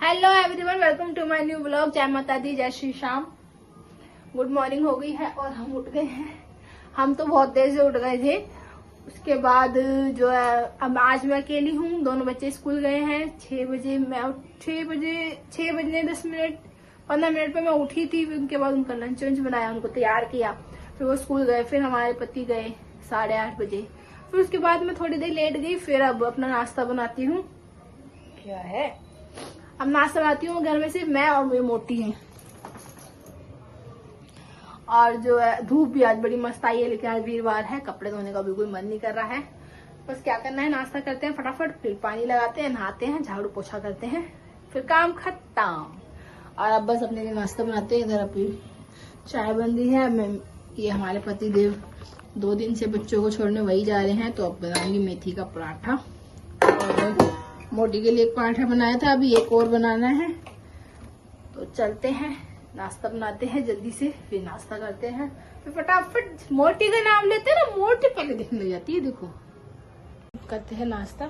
Hello everyone, welcome to my new blog. जय माता दी, जय श्री श्याम। गुड मॉर्निंग हो गई है और हम उठ गए हैं। हम तो बहुत देर से उठ गए थे। उसके बाद जो है अब आज मैं अकेली हूँ, दोनों बच्चे स्कूल गए हैं। 6 बजे मैं 6 बजने 10 मिनट 15 मिनट पे मैं उठी थी। फिर उनके बाद उनका लंच वंच बनाया, उनको तैयार किया, फिर वो स्कूल गए। फिर हमारे पति गए 8:30 बजे। फिर उसके बाद मैं थोड़ी देर लेट गई। फिर अब अपना नाश्ता बनाती हूँ। क्या है, अब नाश्ता बनाती हूँ। घर में सिर्फ मैं और मेरी मोटी है। और जो है धूप भी आज बड़ी मस्त आई है, लेकिन आज वीरवार है, कपड़े धोने का बिल्कुल मन नहीं कर रहा है। बस क्या करना है, नाश्ता करते हैं फटाफट, फिर पानी लगाते हैं, नहाते हैं, झाड़ू पोछा करते हैं, फिर काम खत्म। और अब बस अपने लिए नाश्ता बनाते हैं। इधर अपनी चाय बन रही है। मैं ये हमारे पति देव 2 दिन से बच्चों को छोड़ने वही जा रहे हैं, तो अब बनाऊंगी मेथी का पराठा। और मोटी के लिए एक पराठा बनाया था, अभी एक और बनाना है। तो चलते हैं, नाश्ता बनाते हैं जल्दी से, फिर नाश्ता करते हैं, फिर फटाफट मोटी का नाम लेते हैं ना, मोटी पहले दिखने लग जाती है। देखो, करते हैं नाश्ता।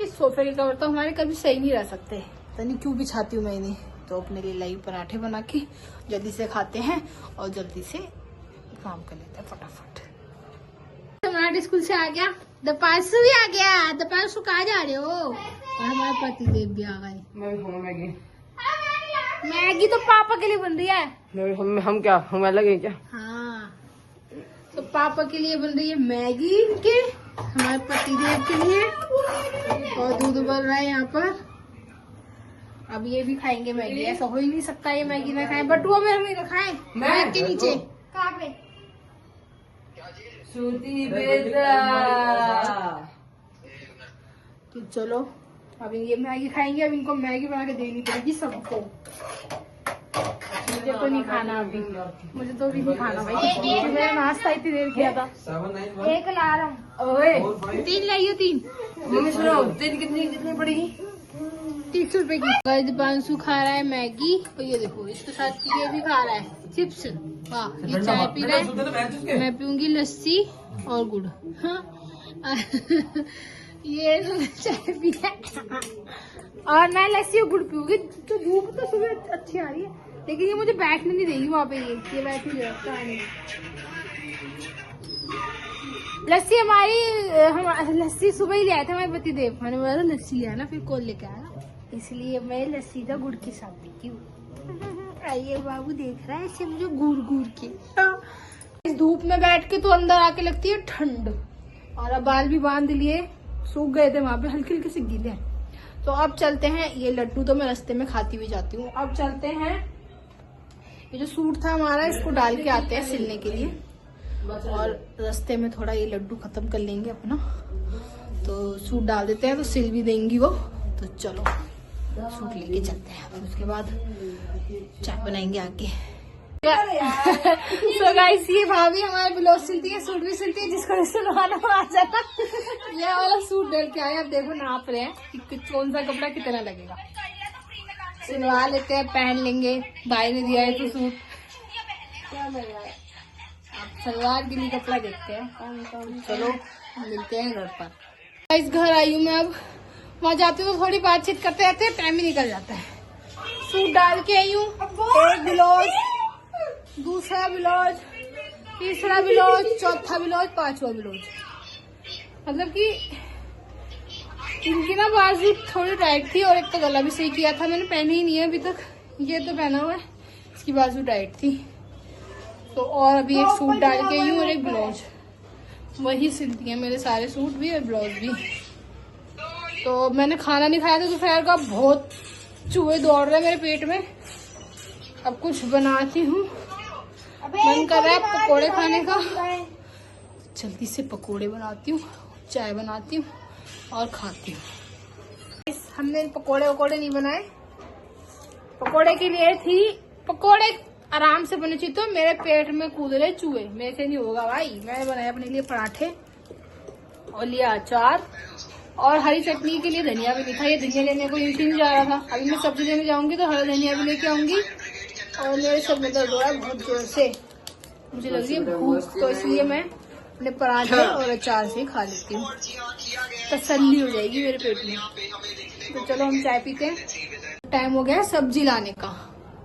इस सोफे के कवर तो हमारे कभी सही नहीं रह सकते, पता नहीं क्यों बिछाती हूँ मैं इन्हें। तो अपने लिए लाइव पराठे बना के जल्दी से खाते हैं और जल्दी से काम कर लेते हैं फटाफट। हमारा स्कूल से आ गया, दपासु भी आ गया। दपासु कहाँ जा रहे हो? और हमारे पति देव भी आ गए। मैगी तो पापा के लिए बन रही है। हम क्या, हम अलग है क्या? हाँ, तो पापा के लिए बन रही है मैगी, इनके हमारे पति देव के लिए। और दूध उबल रहा है यहाँ पर। अब ये भी खाएंगे मैगी। ऐसा हो ही नहीं सकता ये मैगी ना खाएं। बटुआ में हम ही रखाएं बैग के नीचे। कहाँ पे? सूती बेटा। तो चलो, अब ये मैगी खाएंगे। अब इनको मैगी बना के देनी पड़ेगी सबको। मुझे तो नहीं खाना अभी, मुझे तो अभी नहीं खाना भाई। मैंने नाश्ता इतनी देर किया था। एक ला रहा हूँ। 3 लाइयो 3। सुनो, 3 कितनी पड़ेगी? 30 रुपए की। दीपांशु खा रहा है मैगी, और ये देखो इसके साथ ये भी खा रहा है चिप्स। वाह, ये चाय पी रहा है। मैं पीऊंगी लस्सी और गुड़। हाँ ये चाय पी है और मैं लस्सी और गुड़ पीऊंगी। तो धूप तो सुबह अच्छी आ रही है, लेकिन ये मुझे बैठने नहीं देगी वहाँ पे। ये बैठ ही जाता है। लस्सी हम लस्सी सुबह ही ले आए थे हमारे पति देव। मैंने बोला लस्सी ले आना, फिर कौन लेके आया, इसलिए मैं लस्सी का गुड़ के साथ पीती हूँ। आइए बाबू देख रहा है ऐसे मुझे घूर के। इस धूप में बैठ के तो अंदर आके लगती है ठंड। और अब बाल भी बांध लिए, सूख गए थे वहां पे, हल्के हल्के से गीले हैं। तो अब चलते हैं। ये लड्डू तो मैं रास्ते में खाती हुई जाती हूँ। अब चलते हैं, ये जो सूट था हमारा, इसको डाल के आते हैं सिलने के लिए। और रास्ते में थोड़ा ये लड्डू खत्म कर लेंगे अपना, तो सूट डाल देते हैं, तो सिल भी देंगी वो। तो चलो सूट लेके चलते हैं, उसके बाद चाय बनाएंगे आके। तो गाइस, ये भाभी हमारे ब्लाउज सिलती है, सूट भी सिलती है, जिसको सिलवाना आ जाता। ये वाला सूट डाल के आए। अब देखो नाप रहे हैं कि कौन सा कपड़ा कितना लगेगा। सिलवा लेते हैं, पहन लेंगे। भाई ने दिया है तो सूट क्या लगेगा। अब सलवार के लिए कपड़ा देखते हैं। चलो मिलते हैं घर पर। इस घर आई हूँ मैं। अब वहाँ जाती हूँ तो थोड़ी बातचीत करते रहते हैं, टाइम ही निकल जाता है। सूट डाल के आई हूँ, एक ब्लाउज, दूसरा ब्लाउज, तीसरा ब्लाउज, चौथा ब्लाउज, 5वां ब्लाउज। मतलब कि इनकी ना बाजू थोड़ी टाइट थी, और एक तो गला भी सही किया था मैंने, पहनी ही नहीं है अभी तक। ये तो पहना हुआ है, इसकी बाजू टाइट थी। तो और अभी एक सूट डाल के आई हूँ और एक ब्लाउज। वही सिलती है मेरे सारे सूट भी और ब्लाउज भी। तो मैंने खाना नहीं खाया था दोपहर का, बहुत चूहे दौड़ रहे मेरे पेट में। अब कुछ बनाती हूँ, मन कर रहा है पकोड़े खाने का। जल्दी से पकोड़े बनाती हूँ, चाय बनाती हूँ और खाती हूँ। हमने पकोड़े वकोड़े नहीं बनाए। पकोड़े के लिए थी, पकोड़े आराम से बने चाहिए। तो मेरे पेट में कूद रहे चूहे, मेरे से नहीं होगा भाई। मैंने बनाया अपने लिए पराठे और लिया अचार, और हरी चटनी के लिए धनिया भी नहीं था। ये धनिया लेने को यूं नहीं जा रहा था। अभी मैं सब्जी लेने जाऊंगी तो हरा धनिया भी लेके आऊंगी। और मेरे सर में दर्द हो रहा है बहुत जोर से, मुझे लग रही है भूख, तो इसलिए मैं अपने पराठे और अचार से खा लेती हूँ, तसल्ली हो जाएगी मेरे पेट में। तो चलो हम चाय पीते हैं। टाइम हो गया है सब्जी लाने का,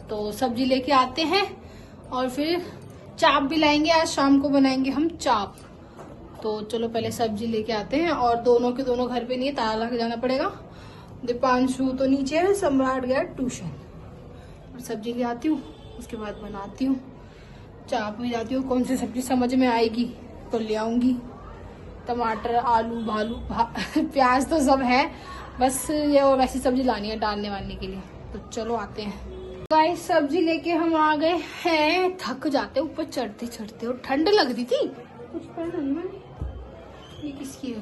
तो सब्जी लेके आते हैं और फिर चाप भी लाएंगे। आज शाम को बनाएंगे हम चाप। तो चलो पहले सब्जी लेके आते हैं। और दोनों के दोनों घर पे नहीं है, ताला ला के जाना पड़ेगा। दीपांशु तो नीचे है, सम्राट गया ट्यूशन। और सब्जी ले आती हूँ, उसके बाद बनाती हूँ चाप भी। जाती हूँ कौन सी सब्जी समझ में आएगी तो ले आऊंगी। टमाटर, आलू, प्याज तो सब है, बस ये और वैसी सब्जी लानी है डालने वालने के लिए। तो चलो आते हैं गाइस। सब्जी लेके हम आ गए हैं। थक जाते ऊपर चढ़ते चढ़ते, और ठंड लग रही थी। कुछ पहना नहीं मैंने। ये किसकी है?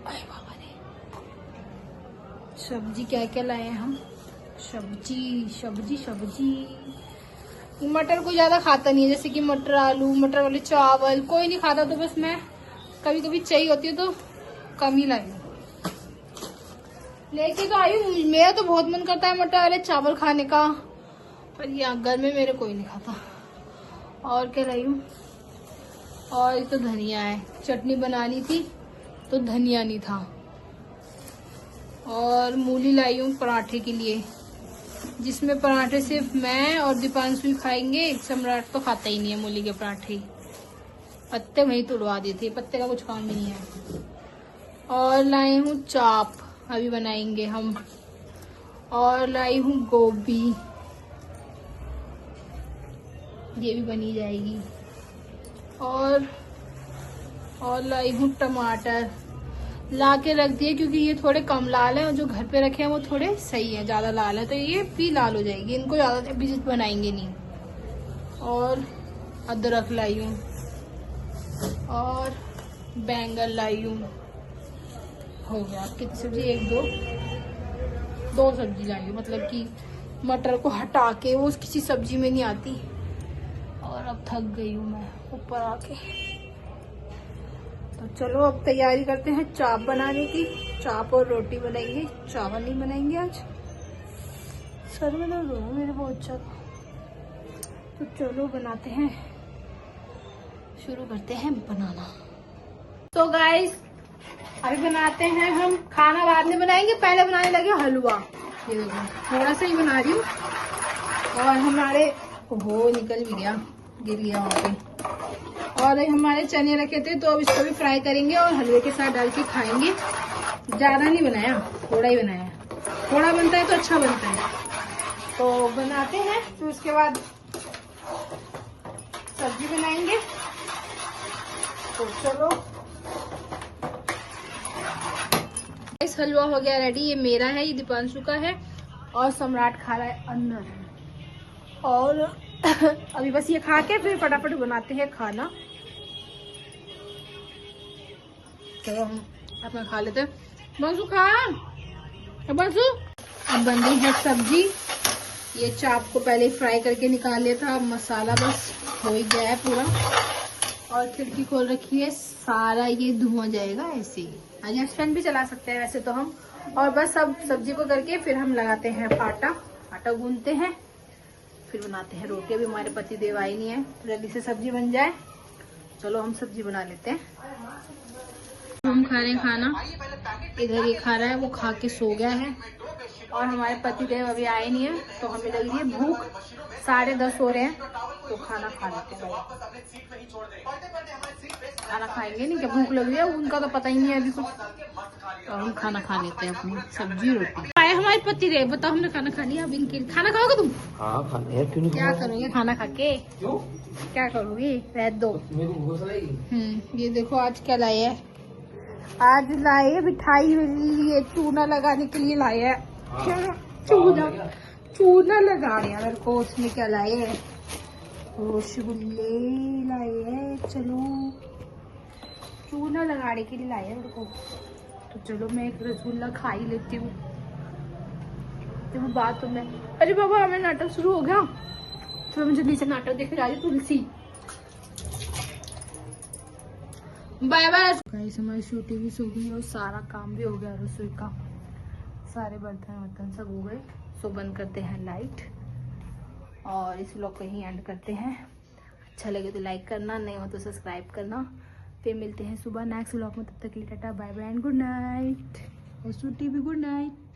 अरे बाबा रे। सब्जी क्या क्या लाए हैं हम? सब्जी मटर को ज्यादा खाता नहीं है, जैसे कि मटर आलू, मटर वाले चावल कोई नहीं खाता। तो बस मैं कभी कभी चाहिए होती है तो कम ही लाई हूँ। लेके तो आई हूँ। मेरा तो बहुत मन करता है मटर वाले चावल खाने का, पर यहाँ घर में मेरे कोई नहीं खाता। और क्या लाई हूँ? और ये तो धनिया है, चटनी बनानी थी तो धनिया नहीं था। और मूली लाई हूँ पराठे के लिए, जिसमें पराठे सिर्फ मैं और दीपांशु खाएंगे। सम्राट तो खाता ही नहीं है मूली के पराठे, पत्ते वहीं तोड़वा देते, पत्ते का कुछ काम ही नहीं है। और लाई हूँ चाप, अभी बनाएंगे हम। और लाई हूँ गोभी, ये भी बनी जाएगी। और लाई हूँ टमाटर, ला के रख दिए क्योंकि ये थोड़े कम लाल हैं और जो घर पे रखे हैं वो थोड़े सही है, ज्यादा लाल है तो ये भी लाल हो जाएगी, इनको ज्यादा भी बनाएंगे नहीं। और अदरक लाई हूँ और बैंगन लाई हूँ। हो गया कितनी सब्जी? एक दो सब्जी लाई हूँ, मतलब कि मटर को हटा के वो किसी सब्जी में नहीं आती। और अब थक गई हूँ मैं ऊपर आके। तो चलो अब तैयारी करते हैं चाप बनाने की। चाप और रोटी बनाएंगे, चावल नहीं बनाएंगे आज। सर में दर्द हो रहा है मेरे बहुत ज्यादा। तो चलो बनाते हैं, शुरू करते हैं बनाना। तो गाइस अभी बनाते हैं हम। खाना बाद में बनाएंगे, पहले बनाने लगे हलवा। ये देखो थोड़ा सा ही बना रही हूँ। और हमारे वो निकल भी गया, गिर गया वहाँ पे। और हमारे चने रखे थे तो अब इसको भी फ्राई करेंगे और हलवे के साथ डाल के खाएंगे। ज्यादा नहीं बनाया, थोड़ा ही बनाया। थोड़ा बनता है तो अच्छा बनता है। तो बनाते हैं, फिर उसके बाद सब्जी बनाएंगे। तो चलो इस हलवा हो गया रेडी। ये मेरा है, ये दीपांशु का है और सम्राट खा रहा है अंदर। और अभी बस ये खा के फिर फटाफट बनाते हैं खाना। चलो हम अपना खा लेते हैं। बंसु खा, बंसु। अब बन रही है सब्जी। ये चाप को पहले फ्राई करके निकाल लिया था, अब मसाला बस हो ही गया है पूरा। और खिड़की खोल रखी है, सारा ये धुआं जाएगा ऐसे ही। आज फैन भी चला सकते हैं वैसे तो हम। और बस अब सब्जी को करके फिर हम लगाते हैं आटा गूंथते हैं, फिर बनाते हैं रोटी। अभी हमारे पति देव आए नहीं है, जल्दी से सब्जी बन जाए। चलो हम सब्जी बना लेते हैं। हम खा रहे हैं खाना, इधर ये खा रहा है, वो खा के सो गया है। और हमारे पति देव अभी आए नहीं है, तो हमें लग रही है भूख। 10:30 हो रहे हैं, तो खाना खा लेते हैं। खाना खाएंगे नहीं क्या? भूख लग रही है, उनका तो पता ही नहीं है अभी कुछ। तो हम खाना खा लेते हैं अपनी सब्जी रोटी। आए हमारे पति देव, बताओ हमने खाना खा लिया। अब इनके खाना खाओगे तुम? हाँ खाने हैं, क्यों नहीं? क्या करोगे खाना खा के? क्या करोगे? रह दो। ये देखो आज क्या लाए है। आज लाए है मिठाई, ये चूना लगाने के लिए लाए है। चूना लगा रहे हैं मेरे को। उसमें क्या लाए है? रसगुल्ले लाए है। चलो चूना लगाने के लिए लाए है मेरे को। तो चलो मैं एक रसगुल्ला खा ही लेती हूँ। देखो बात तो मैं, अरे बाबा हमें नाटक शुरू हो गया। तो मैं जल्दी से नाटक देख रही तुलसी। Bye bye. गाइस हमारी शूटिंग भी हो गई और सारा काम भी हो गया रसोई का। सारे बर्तन सब हो गए। सो बंद करते हैं लाइट और इस व्लॉग को यहीं एंड करते हैं। अच्छा लगे तो लाइक करना, नहीं हो तो सब्सक्राइब करना। फिर मिलते हैं सुबह नेक्स्ट व्लॉग में। तब तक के लिए tata bye bye and good night. और सूटी भी गुड नाइट।